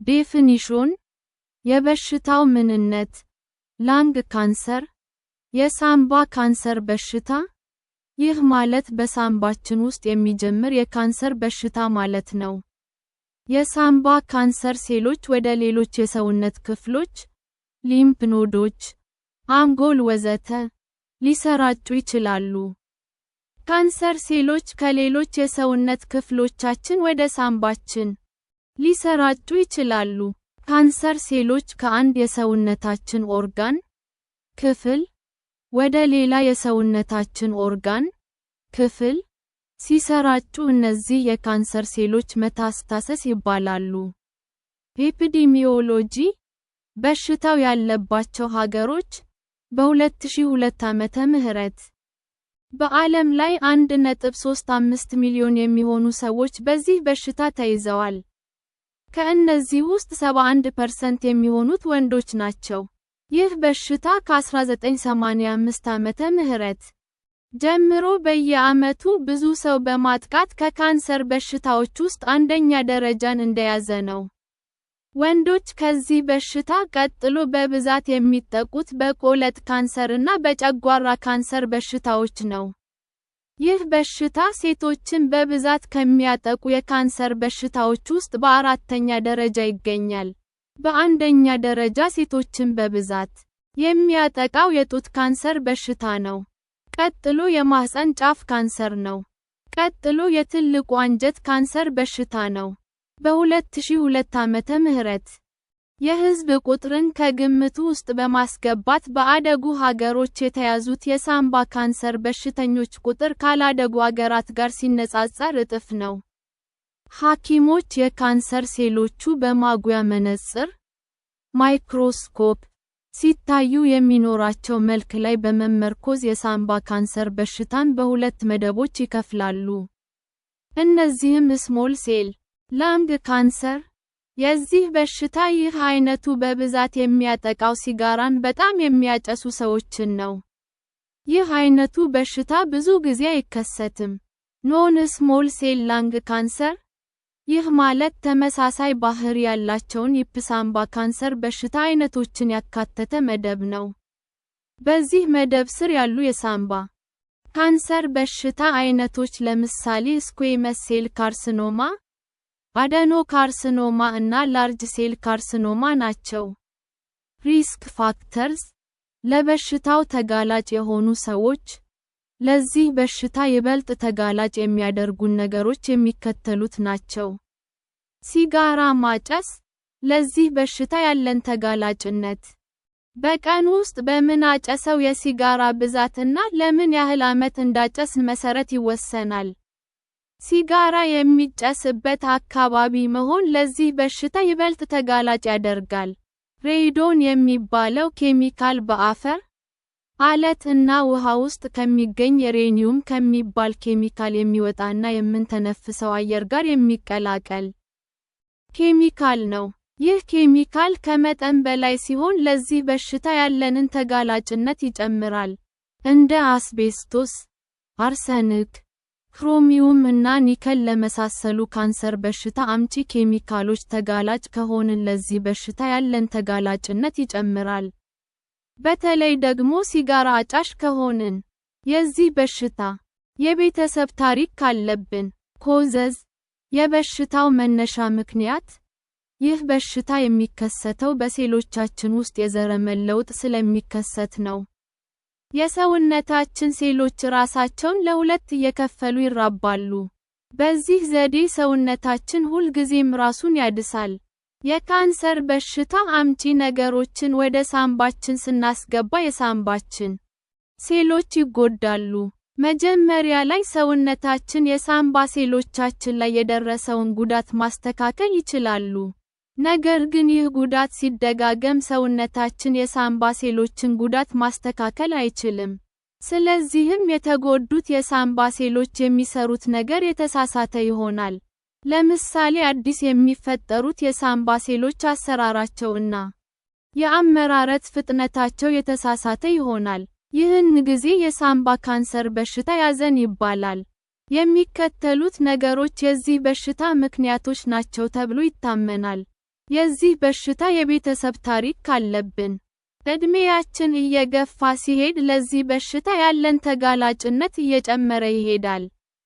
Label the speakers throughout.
Speaker 1: ዴፊኒሽን የበሽታው ምንነት ላንግ ካንሰር የሳምባ ካንሰር በሽታ ይህ ማለት በሳምባችን ውስጥ የሚጀምር የካንሰር በሽታ ማለት ነው። የሳምባ ካንሰር ሴሎች ወደ ሌሎች የሰውነት ክፍሎች ሊምፍ ኖዶች፣ አንጎል ወዘተ ሊሰራጩ ይችላሉ። ካንሰር ሴሎች ከሌሎች የሰውነት ክፍሎቻችን ወደ ሳምባችን ሊሰራጩ ይችላሉ። ካንሰር ሴሎች ከአንድ የሰውነታችን ኦርጋን ክፍል ወደ ሌላ የሰውነታችን ኦርጋን ክፍል ሲሰራጩ እነዚህ የካንሰር ሴሎች ሜታስታሲስ ይባላሉ። ኤፒዲሚዮሎጂ በሽታው ያለባቸው ሀገሮች በ2002 ዓመተ ምህረት በዓለም ላይ 1.35 ሚሊዮን የሚሆኑ ሰዎች በዚህ በሽታ ተይዘዋል። ከእነዚህ ውስጥ 71% የሚሆኑት ወንዶች ናቸው። ይህ በሽታ ከ1985 ዓመተ ምህረት ጀምሮ በየዓመቱ ብዙ ሰው በማጥቃት ከካንሰር በሽታዎች ውስጥ አንደኛ ደረጃን እንደያዘ ነው። ወንዶች ከዚህ በሽታ ቀጥሎ በብዛት የሚጠቁት በቆለጥ ካንሰር እና በጨጓራ ካንሰር በሽታዎች ነው። ይህ በሽታ ሴቶችን በብዛት ከሚያጠቁ የካንሰር በሽታዎች ውስጥ በአራተኛ ደረጃ ይገኛል። በአንደኛ ደረጃ ሴቶችን በብዛት የሚያጠቃው የጡት ካንሰር በሽታ ነው። ቀጥሎ የማህፀን ጫፍ ካንሰር ነው። ቀጥሎ የትልቁ አንጀት ካንሰር በሽታ ነው። በ2002 ዓመተ ምህረት የህዝብ ቁጥርን ከግምቱ ውስጥ በማስገባት በአደጉ ሀገሮች የተያዙት የሳምባ ካንሰር በሽተኞች ቁጥር ካላደጉ አገራት ጋር ሲነጻጸር እጥፍ ነው። ሐኪሞች የካንሰር ሴሎቹ በማጉያ መነጽር ማይክሮስኮፕ ሲታዩ የሚኖራቸው መልክ ላይ በመመርኮዝ የሳምባ ካንሰር በሽታን በሁለት መደቦች ይከፍላሉ። እነዚህም ስሞል ሴል ላንግ ካንሰር የዚህ በሽታ ይህ አይነቱ በብዛት የሚያጠቃው ሲጋራን በጣም የሚያጨሱ ሰዎችን ነው። ይህ አይነቱ በሽታ ብዙ ጊዜ አይከሰትም። ኖን ስሞል ሴል ላንግ ካንሰር ይህ ማለት ተመሳሳይ ባህሪ ያላቸውን የሳምባ ካንሰር በሽታ አይነቶችን ያካተተ መደብ ነው። በዚህ መደብ ስር ያሉ የሳምባ ካንሰር በሽታ አይነቶች ለምሳሌ ስኩዌመስ ሴል ካርሲኖማ፣ አደኖካርሲኖማ እና ላርጅ ሴል ካርሲኖማ ናቸው። ሪስክ ፋክተርስ ለበሽታው ተጋላጭ የሆኑ ሰዎች ለዚህ በሽታ ይበልጥ ተጋላጭ የሚያደርጉን ነገሮች የሚከተሉት ናቸው። ሲጋራ ማጨስ ለዚህ በሽታ ያለን ተጋላጭነት በቀን ውስጥ በምናጨሰው የሲጋራ ብዛትና ለምን ያህል ዓመት እንዳጨስን መሰረት ይወሰናል። ሲጋራ የሚጨስበት አካባቢ መሆን ለዚህ በሽታ ይበልጥ ተጋላጭ ያደርጋል። ሬዶን የሚባለው ኬሚካል በአፈር፣ አለት እና ውሃ ውስጥ ከሚገኝ ዩሬኒየም ከሚባል ኬሚካል የሚወጣና የምንተነፍሰው አየር ጋር የሚቀላቀል ኬሚካል ነው። ይህ ኬሚካል ከመጠን በላይ ሲሆን ለዚህ በሽታ ያለንን ተጋላጭነት ይጨምራል። እንደ አስቤስቶስ፣ አርሰኒክ፣ ክሮሚየም እና ኒከል ለመሳሰሉ ካንሰር በሽታ አምጪ ኬሚካሎች ተጋላጭ ከሆንን ለዚህ በሽታ ያለን ተጋላጭነት ይጨምራል። በተለይ ደግሞ ሲጋራ አጫሽ ከሆንን። የዚህ በሽታ የቤተሰብ ታሪክ ካለብን። ኮዘዝ የበሽታው መነሻ ምክንያት ይህ በሽታ የሚከሰተው በሴሎቻችን ውስጥ የዘረመል ለውጥ ስለሚከሰት ነው። የሰውነታችን ሴሎች ራሳቸውን ለሁለት እየከፈሉ ይራባሉ። በዚህ ዘዴ ሰውነታችን ሁልጊዜም ራሱን ያድሳል። የካንሰር በሽታ አምጪ ነገሮችን ወደ ሳምባችን ስናስገባ የሳምባችን ሴሎች ይጎዳሉ። መጀመሪያ ላይ ሰውነታችን የሳምባ ሴሎቻችን ላይ የደረሰውን ጉዳት ማስተካከል ይችላሉ። ነገር ግን ይህ ጉዳት ሲደጋገም ሰውነታችን የሳምባ ሴሎችን ጉዳት ማስተካከል አይችልም። ስለዚህም የተጎዱት የሳምባ ሴሎች የሚሰሩት ነገር የተሳሳተ ይሆናል። ለምሳሌ አዲስ የሚፈጠሩት የሳምባ ሴሎች አሰራራቸው እና የአመራረት ፍጥነታቸው የተሳሳተ ይሆናል። ይህን ጊዜ የሳምባ ካንሰር በሽታ ያዘን ይባላል። የሚከተሉት ነገሮች የዚህ በሽታ ምክንያቶች ናቸው ተብሎ ይታመናል። የዚህ በሽታ የቤተሰብ ታሪክ ካለብን። ዕድሜያችን እየገፋ ሲሄድ ለዚህ በሽታ ያለን ተጋላጭነት እየጨመረ ይሄዳል።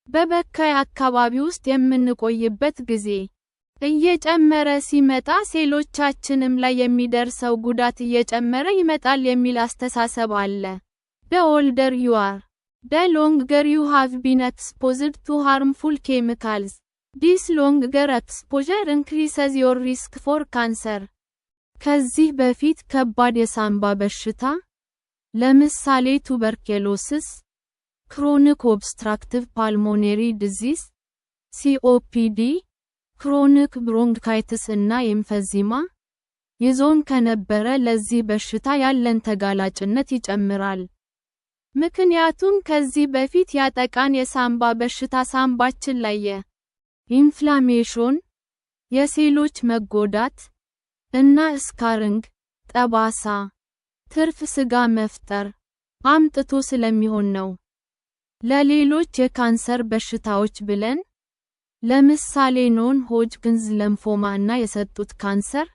Speaker 1: በበካይ አካባቢ ውስጥ የምንቆይበት ጊዜ እየጨመረ ሲመጣ ሴሎቻችንም ላይ የሚደርሰው ጉዳት እየጨመረ ይመጣል የሚል አስተሳሰብ አለ። The older you are, the longer you have been exposed to harmful chemicals. This longer exposure increases your risk for cancer. ከዚህ በፊት ከባድ የሳንባ በሽታ፣ ለምሳሌ ቱበርኩሎሲስ፣ ክሮኒክ ኦብስትራክቲቭ ፓልሞኔሪ ዲዚዝ (COPD), ክሮኒክ ብሮንካይትስ እና ኤምፈዚማ ይዞን ከነበረ ለዚህ በሽታ ያለን ተጋላጭነት ይጨምራል። ምክንያቱም ከዚህ በፊት ያጠቃን የሳንባ በሽታ ሳንባችን ላይ ኢንፍላሜሽን፣ የሴሎች መጎዳት እና ስካሪንግ (ጠባሳ) ትርፍ ስጋ መፍጠር አምጥቶ ስለሚሆን ነው። ለሌሎች የካንሰር በሽታዎች ብለን ለምሳሌ ኖን ሆጅኪንስ ሊምፎማ እና የሰጡት ካንሰር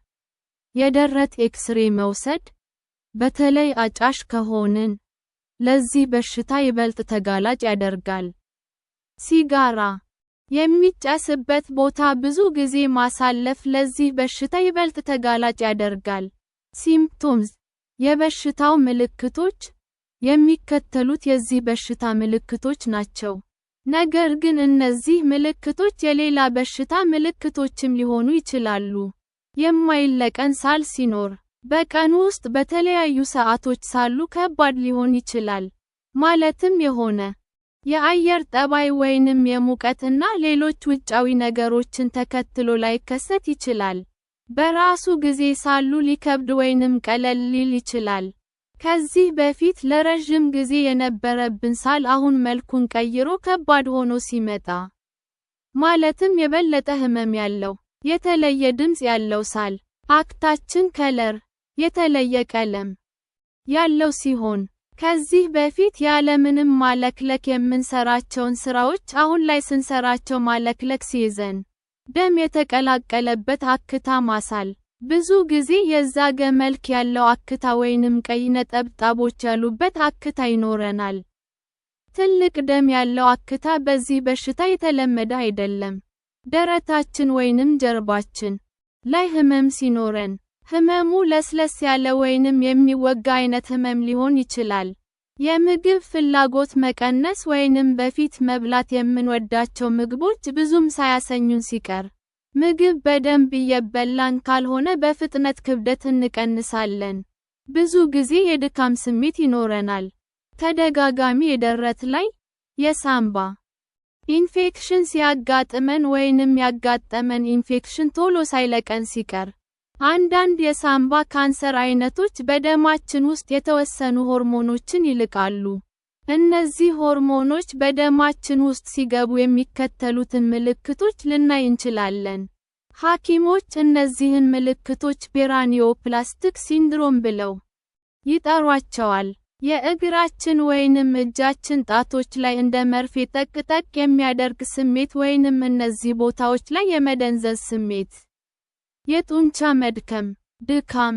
Speaker 1: የደረት ኤክስሬ መውሰድ፣ በተለይ አጫሽ ከሆንን ለዚህ በሽታ ይበልጥ ተጋላጭ ያደርጋል። ሲጋራ የሚጨስበት ቦታ ብዙ ጊዜ ማሳለፍ ለዚህ በሽታ ይበልጥ ተጋላጭ ያደርጋል። ሲምፕቶምስ የበሽታው ምልክቶች የሚከተሉት የዚህ በሽታ ምልክቶች ናቸው። ነገር ግን እነዚህ ምልክቶች የሌላ በሽታ ምልክቶችም ሊሆኑ ይችላሉ። የማይለቀን ሳል ሲኖር፣ በቀን ውስጥ በተለያዩ ሰዓቶች ሳሉ ከባድ ሊሆን ይችላል። ማለትም የሆነ የአየር ጠባይ ወይንም የሙቀት እና ሌሎች ውጫዊ ነገሮችን ተከትሎ ላይከሰት ይችላል። በራሱ ጊዜ ሳሉ ሊከብድ ወይንም ቀለል ሊል ይችላል። ከዚህ በፊት ለረጅም ጊዜ የነበረብን ሳል አሁን መልኩን ቀይሮ ከባድ ሆኖ ሲመጣ፣ ማለትም የበለጠ ህመም ያለው፣ የተለየ ድምፅ ያለው ሳል፣ አክታችን ከለር የተለየ ቀለም ያለው ሲሆን፣ ከዚህ በፊት ያለምንም ማለክለክ የምንሰራቸውን ስራዎች አሁን ላይ ስንሰራቸው ማለክለክ ሲይዘን፣ ደም የተቀላቀለበት አክታ ማሳል፣ ብዙ ጊዜ የዛገ መልክ ያለው አክታ ወይንም ቀይ ነጠብጣቦች ያሉበት አክታ ይኖረናል። ትልቅ ደም ያለው አክታ በዚህ በሽታ የተለመደ አይደለም። ደረታችን ወይንም ጀርባችን ላይ ህመም ሲኖረን፣ ህመሙ ለስለስ ያለ ወይንም የሚወጋ አይነት ህመም ሊሆን ይችላል። የምግብ ፍላጎት መቀነስ ወይንም በፊት መብላት የምንወዳቸው ምግቦች ብዙም ሳያሰኙን ሲቀር፣ ምግብ በደንብ እየበላን ካልሆነ በፍጥነት ክብደት እንቀንሳለን። ብዙ ጊዜ የድካም ስሜት ይኖረናል። ተደጋጋሚ የደረት ላይ የሳንባ ኢንፌክሽን ሲያጋጥመን ወይንም ያጋጠመን ኢንፌክሽን ቶሎ ሳይለቀን ሲቀር፣ አንዳንድ የሳንባ ካንሰር አይነቶች በደማችን ውስጥ የተወሰኑ ሆርሞኖችን ይልቃሉ። እነዚህ ሆርሞኖች በደማችን ውስጥ ሲገቡ የሚከተሉትን ምልክቶች ልናይ እንችላለን። ሐኪሞች እነዚህን ምልክቶች ፔራኒዮፕላስቲክ ሲንድሮም ብለው ይጠሯቸዋል። የእግራችን ወይንም እጃችን ጣቶች ላይ እንደ መርፌ ጠቅ የሚያደርግ ስሜት ወይንም እነዚህ ቦታዎች ላይ የመደንዘዝ ስሜት፣ የጡንቻ መድከም፣ ድካም፣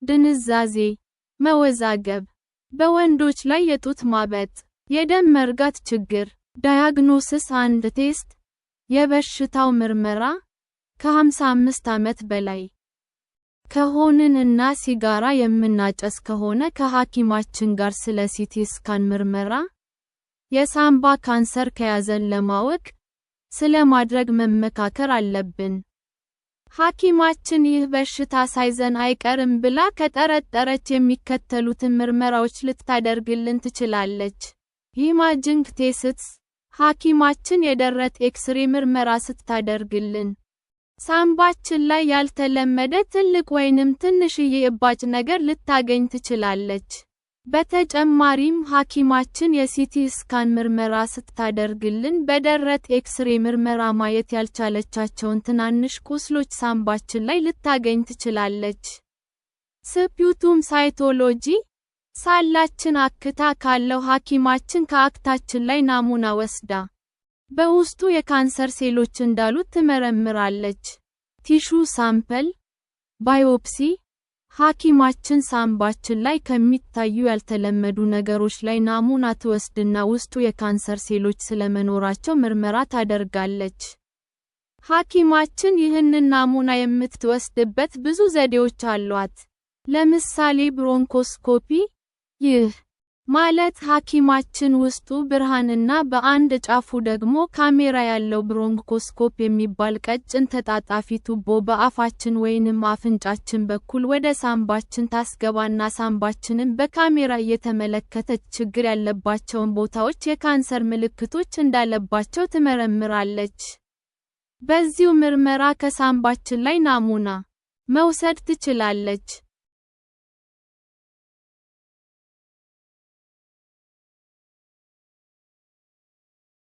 Speaker 1: ድንዛዜ፣ መወዛገብ፣ በወንዶች ላይ የጡት ማበጥ፣ የደም መርጋት ችግር። ዳያግኖሲስ አንድ ቴስት፣ የበሽታው ምርመራ፣ ከ55 ዓመት በላይ ከሆንን እና ሲጋራ የምናጨስ ከሆነ ከሐኪማችን ጋር ስለ ሲቲ ስካን ምርመራ፣ የሳንባ ካንሰር ከያዘን ለማወቅ ስለማድረግ መመካከር አለብን። ሐኪማችን ይህ በሽታ ሳይዘን አይቀርም ብላ ከጠረጠረች የሚከተሉትን ምርመራዎች ልታደርግልን ትችላለች። ኢማጂንግ ቴስትስ፣ ሐኪማችን የደረት ኤክስሬ ምርመራ ስታደርግልን ሳንባችን ላይ ያልተለመደ ትልቅ ወይንም ትንሽዬ እባጭ ነገር ልታገኝ ትችላለች። በተጨማሪም ሐኪማችን የሲቲ ስካን ምርመራ ስታደርግልን በደረት ኤክስሬ ምርመራ ማየት ያልቻለቻቸውን ትናንሽ ቁስሎች ሳንባችን ላይ ልታገኝ ትችላለች። ስፑቱም ሳይቶሎጂ፣ ሳላችን አክታ ካለው ሐኪማችን ከአክታችን ላይ ናሙና ወስዳ በውስጡ የካንሰር ሴሎች እንዳሉት ትመረምራለች። ቲሹ ሳምፕል፣ ባዮፕሲ ሐኪማችን ሳንባችን ላይ ከሚታዩ ያልተለመዱ ነገሮች ላይ ናሙና ትወስድና ውስጡ የካንሰር ሴሎች ስለመኖራቸው ምርመራ ታደርጋለች። ሐኪማችን ይህንን ናሙና የምትወስድበት ብዙ ዘዴዎች አሏት። ለምሳሌ ብሮንኮስኮፒ። ይህ ማለት ሐኪማችን ውስጡ ብርሃንና በአንድ ጫፉ ደግሞ ካሜራ ያለው ብሮንኮስኮፕ የሚባል ቀጭን ተጣጣፊ ቱቦ በአፋችን ወይንም አፍንጫችን በኩል ወደ ሳንባችን ታስገባና ሳንባችንን በካሜራ እየተመለከተች ችግር ያለባቸውን ቦታዎች የካንሰር ምልክቶች እንዳለባቸው ትመረምራለች። በዚሁ ምርመራ ከሳንባችን ላይ ናሙና መውሰድ ትችላለች።